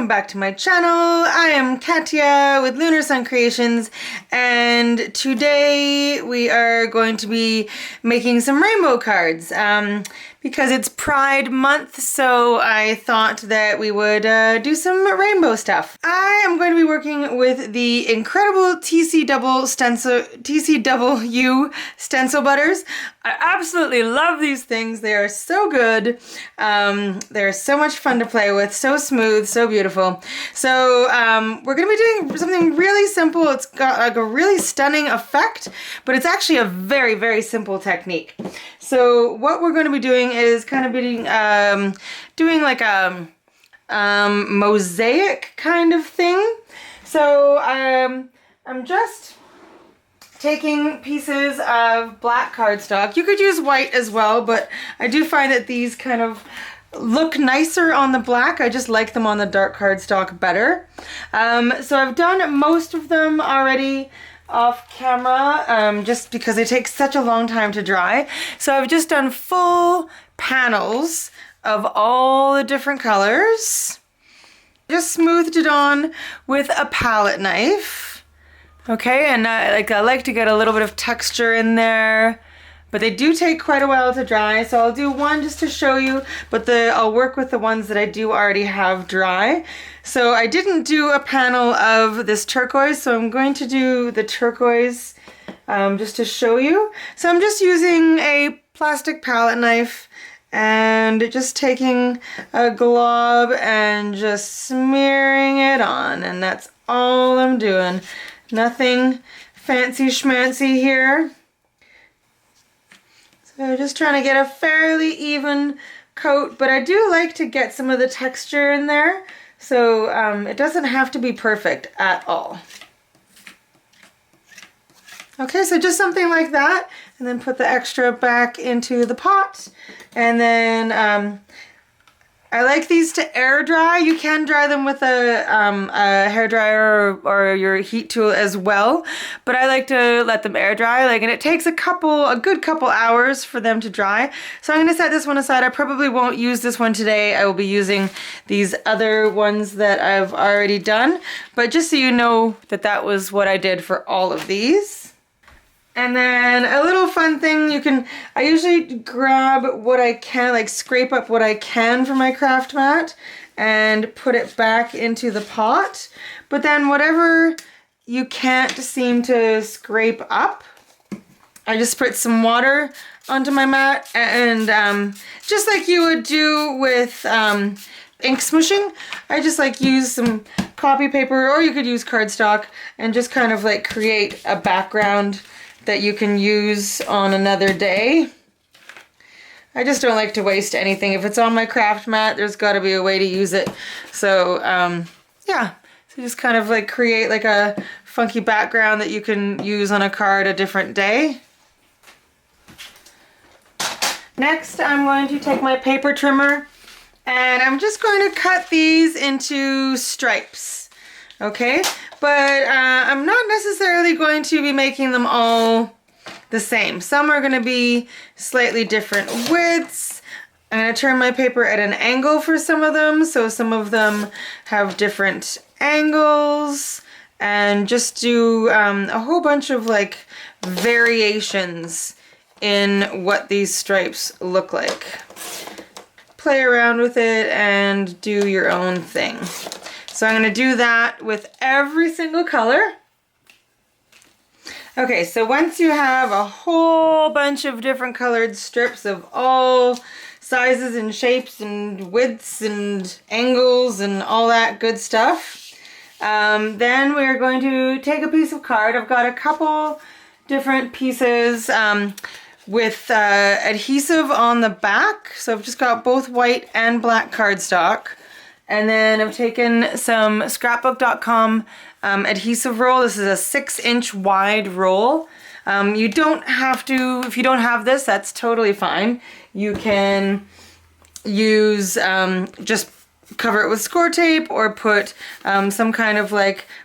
welcome back to my channel. I am Katya with Lunar Sun Creations, and today we are going to be making some rainbow cards because it's Pride Month, so I thought that we would do some rainbow stuff. I am going to be working with the incredible TCW stencil butters. I absolutely love these things. They are so good. They're so much fun to play with, so smooth, so beautiful. So we're going to be doing something really simple. It's got like a really stunning effect, but it's actually a very, very simple technique. So what we're going to be doing is kind of doing like a mosaic kind of thing. So I'm just taking pieces of black cardstock. You could use white as well, but I do find that these kind of look nicer on the black. I just like them on the dark cardstock better. So I've done most of them already off camera, just because they take such a long time to dry. So I've just done full panels of all the different colors. Just smoothed it on with a palette knife. Okay, and I like to get a little bit of texture in there, but they do take quite a while to dry, so I'll do one just to show you, but I'll work with the ones that I do already have dry. So I didn't do a panel of this turquoise, so I'm going to do the turquoise just to show you. So I'm just using a plastic palette knife and just taking a glob and just smearing it on, and that's all I'm doing. Nothing fancy schmancy here. So just trying to get a fairly even coat, but I do like to get some of the texture in there, so it doesn't have to be perfect at all. Okay, so just something like that, and then put the extra back into the pot, and then I like these to air dry. You can dry them with a hair dryer or your heat tool as well, but I like to let them air dry. And it takes a good couple hours for them to dry. So I'm going to set this one aside. I probably won't use this one today. I will be using these other ones that I've already done, but just so you know that that was what I did for all of these. And then a little fun thing, I usually grab what I can, like scrape up what I can from my craft mat and put it back into the pot. But then whatever you can't seem to scrape up, I just put some water onto my mat, and just like you would do with ink smooshing, I just use some copy paper, or you could use cardstock, and just kind of create a background that you can use on another day. I just don't like to waste anything. If it's on my craft mat, there's got to be a way to use it. So yeah, so just kind of create a funky background that you can use on a card a different day. Next, I'm going to take my paper trimmer, and I'm just going to cut these into stripes. Okay, but I'm not necessarily going to be making them all the same. Some are going to be slightly different widths. I'm going to turn my paper at an angle for some of them, so some of them have different angles, and just do a whole bunch of variations in what these stripes look like. Play around with it and do your own thing. So I'm going to do that with every single color. Okay, so once you have a whole bunch of different colored strips of all sizes and shapes and widths and angles and all that good stuff, then we're going to take a piece of card. I've got a couple different pieces with adhesive on the back. So I've just got both white and black cardstock. And then I've taken some scrapbook.com adhesive roll. This is a 6-inch wide roll. You don't have to, if you don't have this, that's totally fine. You can use, just cover it with score tape, or put some kind of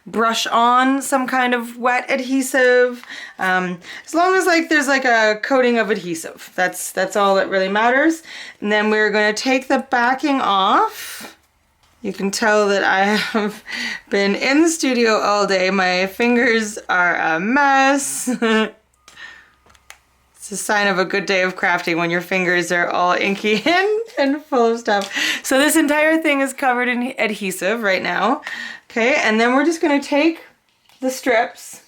brush on some kind of wet adhesive. As long as there's a coating of adhesive. That's all that really matters. And then we're going to take the backing off. You can tell that I have been in the studio all day. My fingers are a mess. It's a sign of a good day of crafting when your fingers are all inky and full of stuff. So this entire thing is covered in adhesive right now. Okay, and then we're just going to take the strips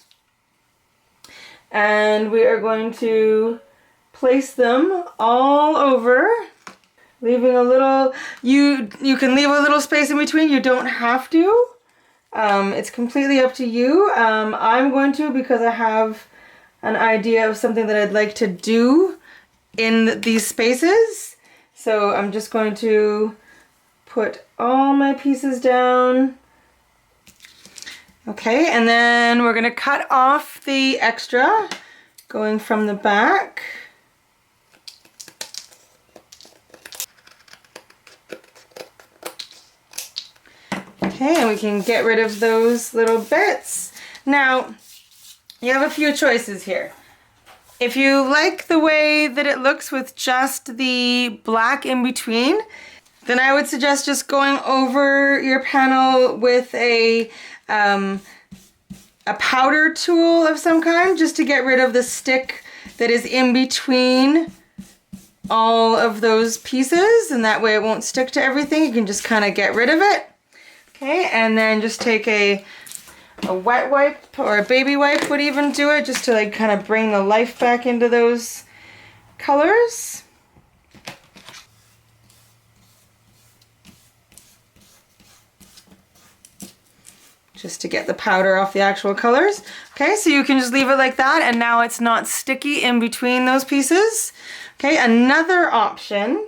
and we are going to place them all over, leaving a little, you can leave a little space in between. You don't have to. It's completely up to you. I'm going to, because I have an idea of something that I'd like to do in these spaces. So I'm just going to put all my pieces down. Okay, and then we're gonna cut off the extra going from the back. Okay, and we can get rid of those little bits. Now, you have a few choices here. If you like the way that it looks with just the black in between, then I would suggest just going over your panel with a powder tool of some kind, just to get rid of the stick that is in between all of those pieces, and that way it won't stick to everything. You can just kind of get rid of it. Okay, and then just take a wet wipe, or a baby wipe would even do it, just to like kind of bring the life back into those colors. Just to get the powder off the actual colors. Okay, so you can just leave it like that, and now it's not sticky in between those pieces. Okay, another option,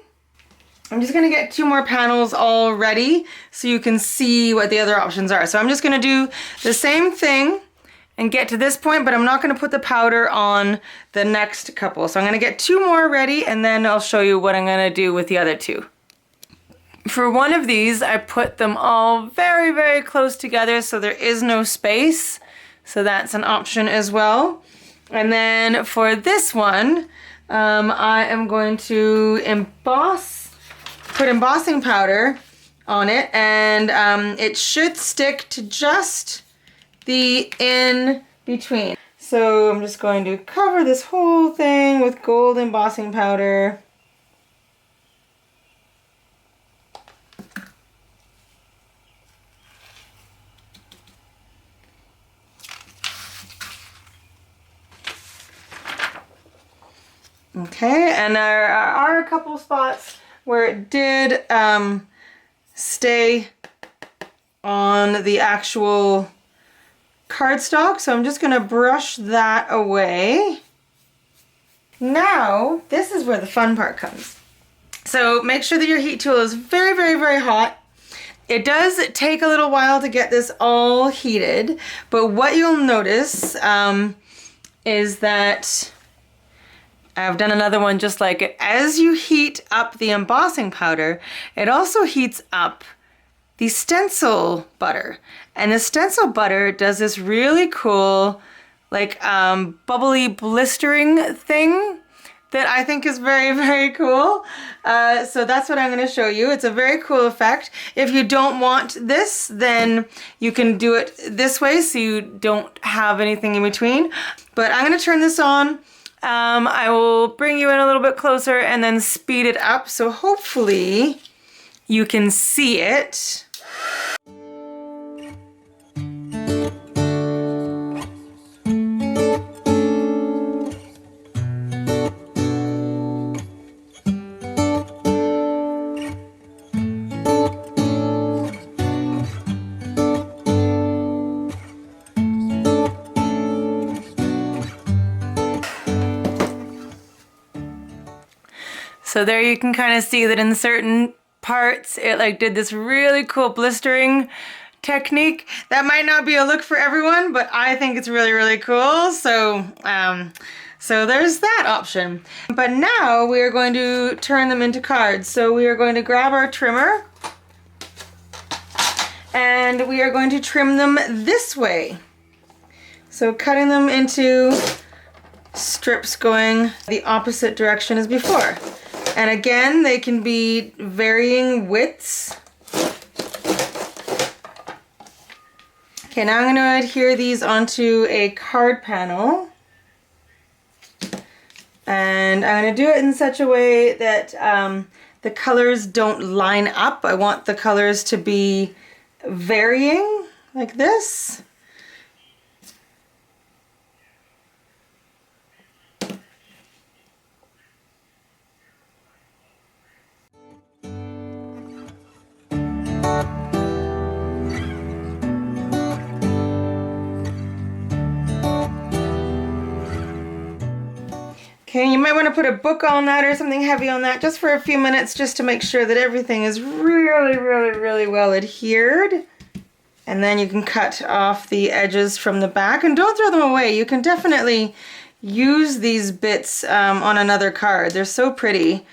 I'm just gonna get 2 more panels all ready so you can see what the other options are. So I'm just gonna do the same thing and get to this point, but I'm not gonna put the powder on the next couple. So I'm gonna get 2 more ready, and then I'll show you what I'm gonna do with the other 2. For one of these, I put them all very, very close together so there is no space. So that's an option as well. And then for this one, I am going to put embossing powder on it, and it should stick to just the in between. So I'm just going to cover this whole thing with gold embossing powder. Okay, and there are a couple spots where it did stay on the actual cardstock, so I'm just going to brush that away. Now, this is where the fun part comes. So make sure that your heat tool is very, very, very hot. It does take a little while to get this all heated, but what you'll notice is that I've done another one just like it. As you heat up the embossing powder, it also heats up the stencil butter. And the stencil butter does this really cool, like bubbly blistering thing that I think is very, very cool. So that's what I'm gonna show you. It's a very cool effect. If you don't want this, then you can do it this way so you don't have anything in between. But I'm gonna turn this on. I will bring you in a little bit closer and then speed it up, so hopefully you can see it. So there you can kind of see that in certain parts it like did this really cool blistering technique. That might not be a look for everyone, but I think it's really, really cool. So there's that option. But now we are going to turn them into cards. So we are going to grab our trimmer and we are going to trim them this way. So cutting them into strips going the opposite direction as before. And again, they can be varying widths. Okay, now I'm going to adhere these onto a card panel. And I'm going to do it in such a way that the colors don't line up. I want the colors to be varying like this. Okay, you might want to put a book on that or something heavy on that just for a few minutes just to make sure that everything is really well adhered. And then you can cut off the edges from the back and don't throw them away. You can definitely use these bits on another card. They're so pretty.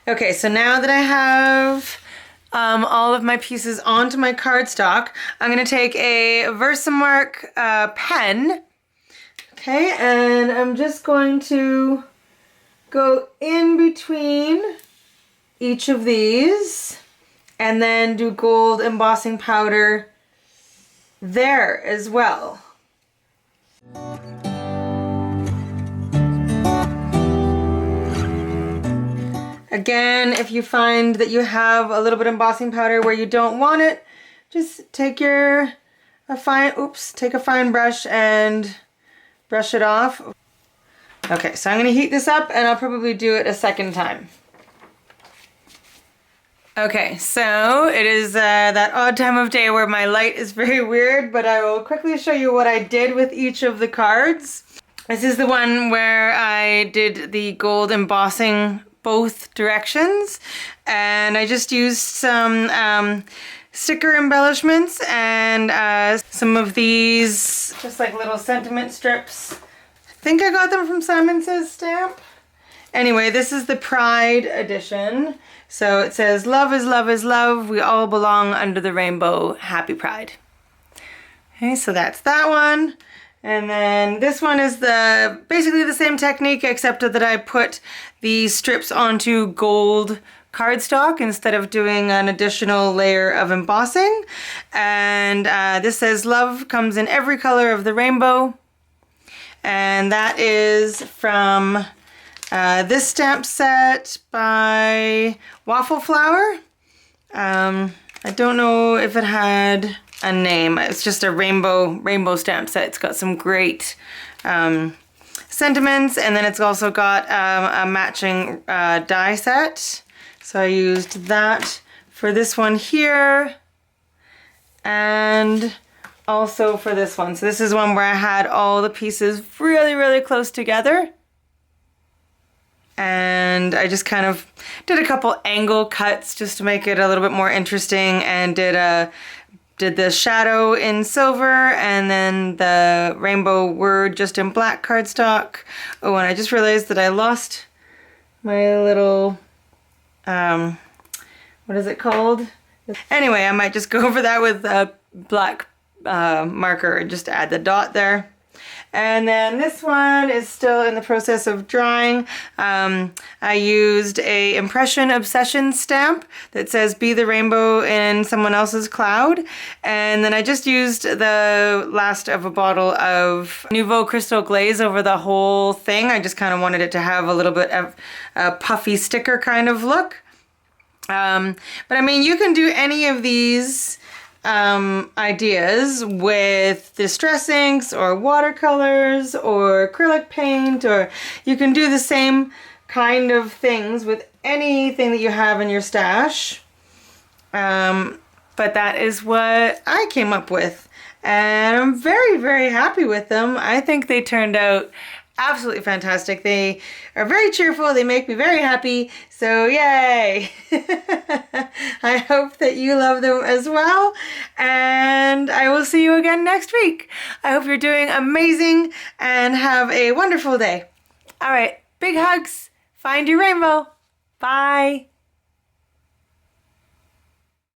Okay, so now that I have all of my pieces onto my cardstock, I'm going to take a Versamark pen. Okay, and I'm just going to go in between each of these and then do gold embossing powder there as well. Again, if you find that you have a little bit of embossing powder where you don't want it, just take a fine brush and brush it off. Okay, so I'm going to heat this up and I'll probably do it a second time. Okay, so it is that odd time of day where my light is very weird, but I will quickly show you what I did with each of the cards. This is the one where I did the gold embossing both directions, and I just used some sticker embellishments and some of these just like little sentiment strips. I think I got them from Simon Says Stamp. Anyway, this is the Pride edition. So it says, "Love is love is love. We all belong under the rainbow. Happy Pride." Okay, so that's that one. And then this one is basically the same technique, except that I put the strips onto gold cardstock instead of doing an additional layer of embossing. And this says, "Love comes in every color of the rainbow." And that is from this stamp set by Waffle Flower. I don't know if it had a name. It's just a rainbow stamp set. It's got some great sentiments, and then it's also got a matching die set. So I used that for this one here and also for this one. So this is one where I had all the pieces really close together. And I just kind of did a couple angle cuts just to make it a little bit more interesting, and did the shadow in silver and then the rainbow word just in black cardstock. Oh, and I just realized that I lost my little, what is it called? Anyway, I might just go over that with a black marker and just add the dot there. And then this one is still in the process of drying. I used a Impression Obsession stamp that says "Be the rainbow in someone else's cloud." And then I just used the last of a bottle of Nouveau Crystal Glaze over the whole thing. I just kind of wanted it to have a little bit of a puffy sticker kind of look. But I mean, you can do any of these ideas with distress inks or watercolors or acrylic paint, or you can do the same kind of things with anything that you have in your stash. But that is what I came up with, and I'm very happy with them. I think they turned out absolutely fantastic. They are very cheerful. They make me very happy. So yay! I hope that you love them as well. And I will see you again next week. I hope you're doing amazing and have a wonderful day. All right, big hugs. Find your rainbow. Bye.